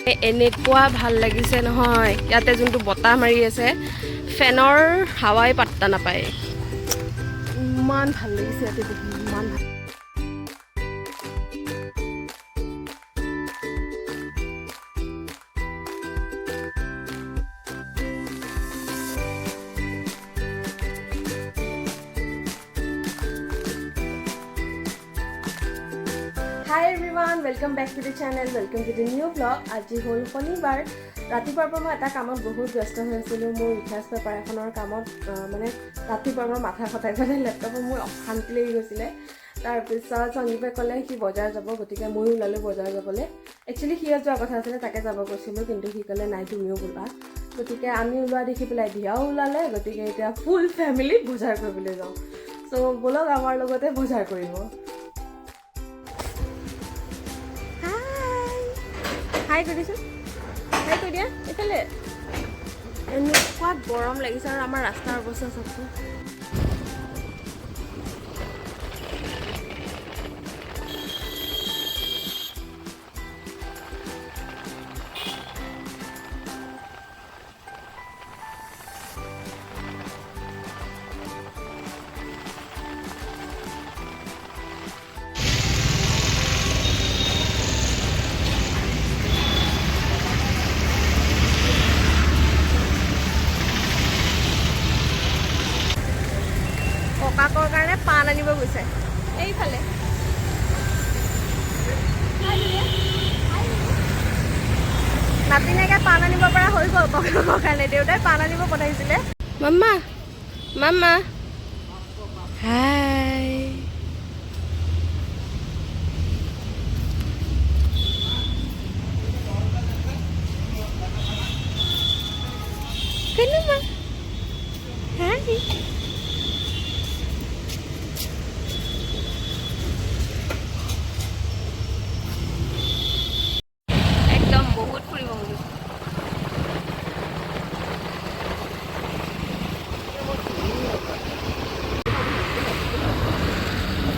এনেকুৱা ভাল লাগিছে নহয় ইয়াতে যোনটো বতাহ মাৰি আছে ফেনৰ হাৱাই পাত্তা নাপায় ইমান ভাল লাগিছে ইয়াতে দেখি ইমান ভাল Hi everyone, welcome back to the channel, welcome to the new vlog. আজি হল শনিবাৰ ৰাতিপুৱাৰ পৰা মই এটা কামত বহুত ব্যস্ত হৈ আছিলোঁ মোৰ ৰিচাৰ্জ পেপাৰ এখনৰ কামত মানে ৰাতিপুৱাৰ পৰা মাথা খটাই খটাই লেপটপত মোৰ অশান্তি লাগি গৈছিলে তাৰপিছত সঞ্জীৱে ক'লে সি বজাৰ যাব গতিকে ময়ো ওলালোঁ বজাৰ যাবলৈ একচুৱেলি সি যোৱা কথা আছিলে তাকে যাব কৈছিলোঁ কিন্তু সি ক'লে নাই তুমিও ওলোৱা গতিকে আমি ওলোৱা দেখি পেলাই দিয়াও ওলালে গতিকে এতিয়া ফুল ফেমিলি বজাৰ কৰিবলৈ যাওঁ চ' ব'লক আমাৰ লগতে বজাৰ কৰিব হাই কৰিছোঁ হাই কৰি দিয়া এইফালে এনেকুৱা গৰম লাগিছে আৰু আমাৰ ৰাস্তাৰ অৱস্থা চাওকচোন ককাকৰ কাৰণে পাণ আনিব গৈছে এইফালে নাতিনীয়েকে পাণ আনিব পৰা হৈ গ'ল ককাকৰ কাৰণে দেউতাই পাণ আনিব পঠাইছিলে মাম্মা মাম্মা হাই কেনেমা হাই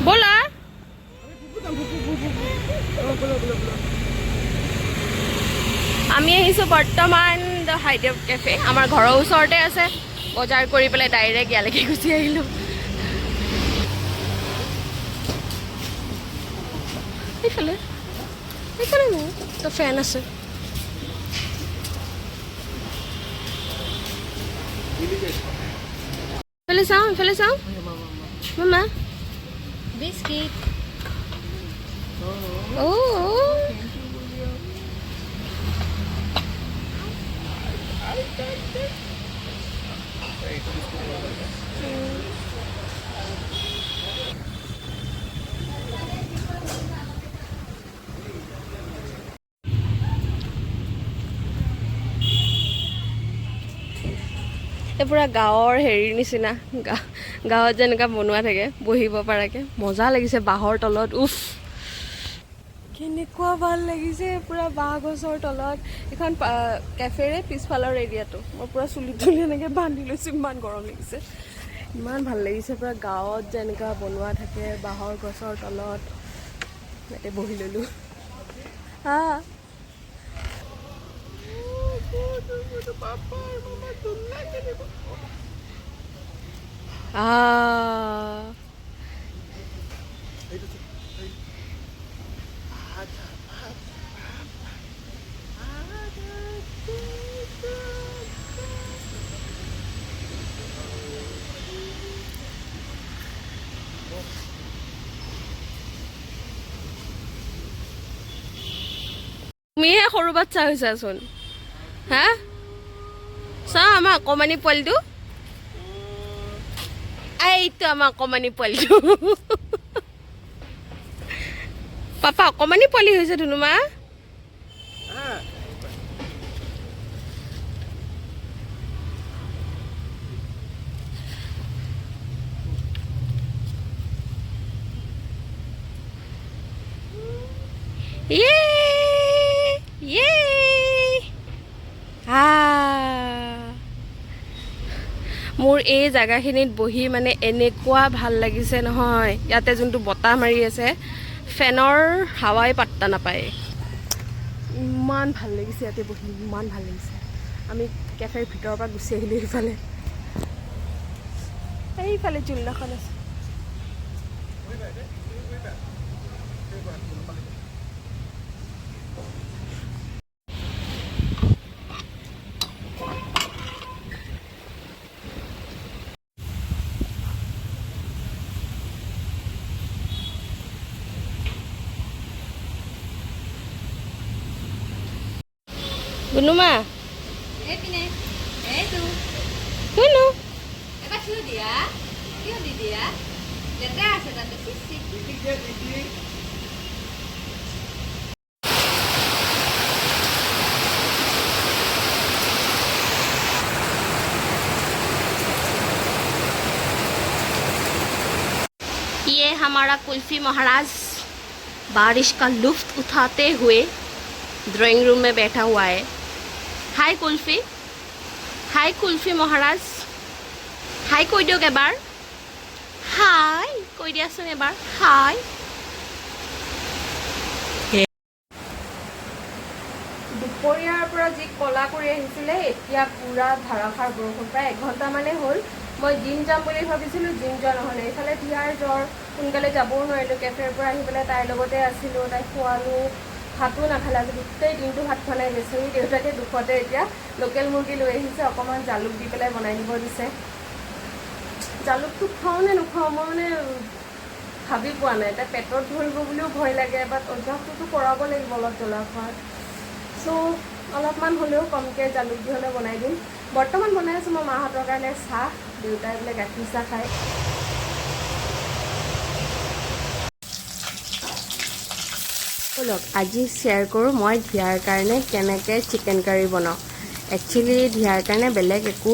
बोला আমি আহিছোঁ বৰ্তমান দ্য হাইডে কেফে আমাৰ ঘৰৰ ওচৰতে আছে বজাৰ কৰি পেলাই ডাইৰেক্ট ইয়ালৈকে গুচি আহিলোঁ এইফালে এইফালে মোৰ তো ফেন আছে এইফালে চাওঁ মামা Biscuit. Oh. পুৰা গাঁৱৰ হেৰিৰ নিচিনা গাঁৱত যেনেকুৱা বনোৱা থাকে বহিব পৰাকে মজা লাগিছে বাঁহৰ তলত উফ কেনেকুৱা ভাল লাগিছে পুৰা বাঁহ গছৰ তলত এখন কেফেৰে পিছফালৰ এৰিয়াটো মই পুৰা চুলি তুলি এনেকৈ বান্ধি লৈছোঁ ইমান গৰম লাগিছে ইমান ভাল লাগিছে পুৰা গাঁৱত যেনেকুৱা বনোৱা থাকে বাঁহৰ গছৰ তলত ইয়াতে বহি ল'লোঁ হা তুমিহে সৰু বাচ্চা হৈছাচোন হা চা আমাৰ অকণমানি পোৱালিটো এইটো আমাৰ অকণমানি পোৱালিটো পাপা অকণমানি পোৱালি হৈছে ধুনুমা মোৰ এই জায়গাখিনিত বহি মানে এনেকুৱা ভাল লাগিছে নহয় ইয়াতে যোনটো বতাহ মাৰি আছে ফেনৰ হাৱাই পাত্তা নাপায় ইমান ভাল লাগিছে ইয়াতে বহি, ইমান ভাল লাগিছে। আমি কেফেৰ ভিতৰৰ পৰা গুচি আহিলোঁ এইফালে, এইফালে জুলনাখন আছে। গুনুমা এইপিনে এইটো গুনু এবাৰ থিয় দিয়া, কিয় দি দিয়া? লেতেৰা আছে তাতে। ये हमारा कुल्फी महाराज बारिश का लुफ्त उठाते हुए ड्राइंग रूम में बैठा हुआ है। हाय कुल्फी, हाय कुल्फी महाराज, हाय কৈ দিয়ক এবাৰ, হাই কৈ দিয়াচোন এবাৰ, হাই। দুপৰীয়াৰ পৰা যি কলা কৰি আহিছিলে, এতিয়া পুৰা ধাৰাসাৰ বৰষুণ। প্ৰায় 1 ঘণ্টামানেই হ'ল। মই জিম যাম বুলি ভাবিছিলোঁ, জিম যোৱা নহ'লে। এইফালে ধিয়াৰ জ্বৰ, সোনকালে যাবও নোৱাৰিলোঁ। কেফেৰ পৰা আহি পেলাই তাইৰ লগতে আছিলোঁ, তাইক খোৱালোঁ, ভাতো নাখালে। আজি গোটেই দিনটো ভাত খোৱা নাই। বেচেৰি দেউতাকে দুখতে এতিয়া লোকেল মুৰ্গী লৈ আহিছে, অকণমান জালুক দি পেলাই বনাই দিব দিছে। জালুকটো খাওঁ নে নোখাওঁ মই মানে ভাবি পোৱা নাই। তাই পেটত ধৰিব বুলিও ভয় লাগে, বাট অভ্যাসটোতো কৰাব লাগিব অলপ জ্বলা খোৱাৰ। চ' অলপমান হ'লেও কমকৈ জালুক দি হ'লে বনাই দিম। বৰ্তমান বনাই আছোঁ মই মাহঁতৰ কাৰণে চাহ, দেউতাই বোলে গাখীৰ চাহ খায়। ব'লক আজি শ্বেয়াৰ কৰোঁ মই ধিয়াৰ কাৰণে কেনেকৈ চিকেন কাৰী বনাওঁ। একচুৱেলি ধিয়াৰ কাৰণে বেলেগ একো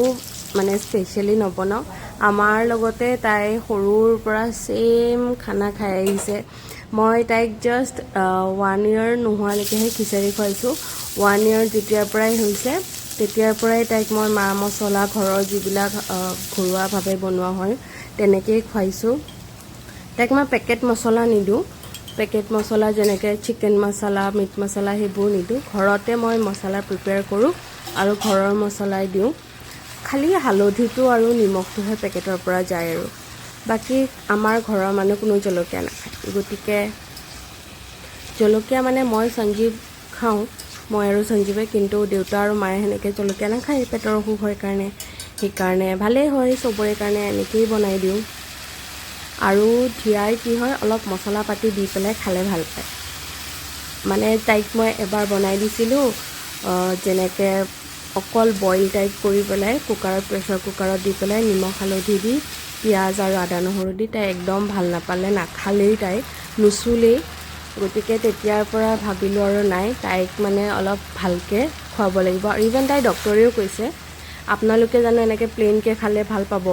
মানে স্পেচিয়েলি নবনাওঁ। আমাৰ লগতে তাই সৰুৰ পৰা ছেইম খানা খাই আহিছে। মই তাইক জাষ্ট 1 year নোহোৱালৈকেহে খিচাৰি খুৱাইছোঁ। 1 year যেতিয়াৰ পৰাই হৈছে তেতিয়াৰ পৰাই তাইক মই মা মছলা ঘৰৰ যিবিলাক ঘৰুৱাভাৱে বনোৱা হয় তেনেকৈয়ে খুৱাইছোঁ। তাইক মই পেকেট মছলা নিদিওঁ। পেকেট মছলা যেনেকৈ চিকেন মছলা, মিট মছলা সেইবোৰ নিদিওঁ। ঘৰতে মই মছলা প্ৰিপেয়াৰ কৰোঁ আৰু ঘৰৰ মছলাই দিওঁ। খালি হালধিটো আৰু নিমখটোহে পেকেটৰ পৰা যায় আৰু বাকী আমাৰ ঘৰৰ মানুহ কোনো জলকীয়া নাখায়। গতিকে জলকীয়া মানে মই সঞ্জীৱ খাওঁ, মই আৰু সঞ্জীৱে, কিন্তু দেউতা আৰু মায়ে সেনেকৈ জলকীয়া নাখায়, পেটৰ অসুখ হয় কাৰণে। সেইকাৰণে ভালেই হয় চবৰে কাৰণে, এনেকৈয়ে বনাই দিওঁ। আৰু ধিয়াই কি হয় অলপ মছলা পাতি দি পেলাই খালে ভাল পায়। মানে তাইক মই এবাৰ বনাই দিছিলোঁ যেনেকৈ অকল বইল টাইপ কৰি পেলাই কুকাৰত, প্ৰেছাৰ কুকাৰত দি পেলাই নিমখ হালধি দি পিঁয়াজ আৰু আদা নহৰু দি, তাই একদম ভাল নাপালে, নাখালেই, তাই নুচুলেই। গতিকে তেতিয়াৰ পৰা ভাবিলোঁ আৰু নাই, তাইক মানে অলপ ভালকৈ খুৱাব লাগিব। আৰু ইভেন তাই ডক্টৰেও কৈছে আপোনালোকে জানো এনেকৈ প্লেইনকৈ খালে ভাল পাব,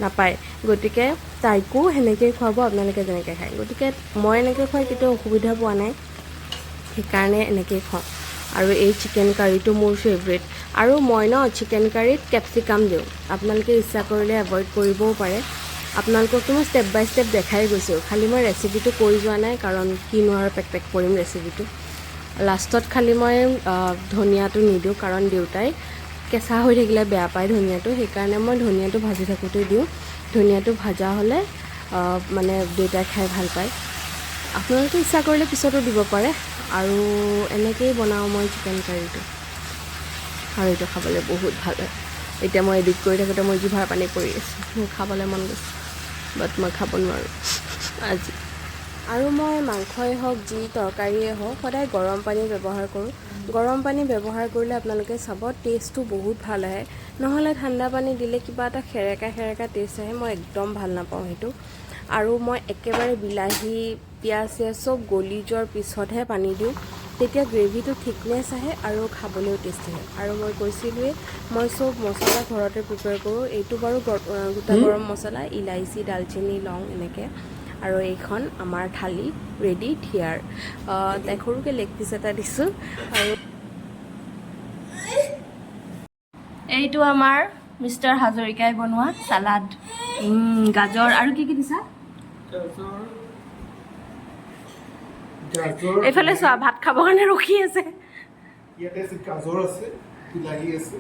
নাপায়। গতিকে তাইকো সেনেকৈয়ে খুৱাব আপোনালোকে যেনেকৈ খায়। গতিকে মই এনেকৈ খুৱাই কেতিয়াও অসুবিধা পোৱা নাই, সেইকাৰণে এনেকৈয়ে খুৱাওঁ। আৰু এই চিকেন কাৰীটো মোৰ ফেভৰেট। আৰু মই চিকেন কাৰীত কেপচিকাম দিওঁ। আপোনালোকে ইচ্ছা কৰিলে এভইড কৰিবও পাৰে। আপোনালোককতো মই ষ্টেপ বাই ষ্টেপ দেখাই গৈছোঁ, খালি মই ৰেচিপিটো কৰি যোৱা নাই, কাৰণ কিনো আৰু পেক কৰিম ৰেচিপিটো। লাষ্টত খালি মই ধনিয়াটো নিদিওঁ, কাৰণ দেউতাই কেঁচা হৈ থাকিলে বেয়া পায় ধনিয়াটো। সেইকাৰণে মই ধনিয়াটো ভাজি থাকোঁতেই দিওঁ। ধনিয়াটো ভাজা হ'লে মানে দেউতাই খাই ভাল পায়। আপোনালোকে ইচ্ছা কৰিলে পিছতো দিব পাৰে। আৰু এনেকৈয়ে বনাওঁ মই চিকেন কাৰীটো, আৰু এইটো খাবলৈ বহুত ভাল হয়। এতিয়া মই এডিট কৰি থাকোঁতে মই জিভাৰ পানী পৰি আছোঁ, মোৰ খাবলৈ মন গৈছে, বাট মই খাব নোৱাৰোঁ আজি। আৰু মই মাংসই হওক, যি তৰকাৰীয়ে হওক, সদায় গৰম পানী ব্যৱহাৰ কৰোঁ। গৰম পানী ব্যৱহাৰ কৰিলে আপোনালোকে চাব টেষ্টটো বহুত ভাল আহে। নহ'লে ঠাণ্ডা পানী দিলে কিবা এটা সেৰেকা সেৰেকা টেষ্ট আহে, মই একদম ভাল নাপাওঁ সেইটো। আৰু মই একেবাৰে বিলাহী, পিঁয়াজ চিয়াজ চব গলি যোৱাৰ পিছতহে পানী দিওঁ, তেতিয়া গ্ৰেভিটো থিকনেছ আহে আৰু খাবলৈও টেষ্টি হয়। আৰু মই কৈছিলোঁৱেই মই চব মছলা ঘৰতে প্ৰিপেয়াৰ কৰোঁ। এইটো বাৰু গোটা গৰম মছলা, ইলাইচি, দালচেনি, লং এনেকৈ। আৰু এইখন আমাৰ থালি ৰেডি ধিয়াৰ। তাই সৰুকৈ লেগ পিচ এটা দিছোঁ। আৰু এইটো আমাৰ মিষ্টাৰ হাজৰিকাই বনোৱা চালাড, গাজৰ আৰু কি কি দিছা? এইফালে চোৱা, ভাত খাবৰ কাৰণে ৰখি আছে। ইয়াতে আছে গাজৰ আছে, বিলাহী আছে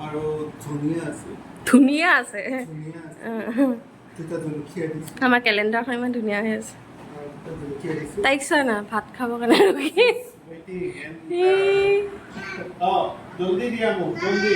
আৰু ধনিয়া আছে। ধুনীয়া আছে ধনিয়া আছে, দুটা জলকীয়া দিছোঁ আমাৰ কেলেণ্ডাৰখন ইমান ধুনীয়া হৈ আছে। আৰু দুটা জলকীয়া দিছোঁ। তাইক চোৱা না ভাত খাবৰ কাৰণে ৰখি জলদি দিয়া মোক, জলদি।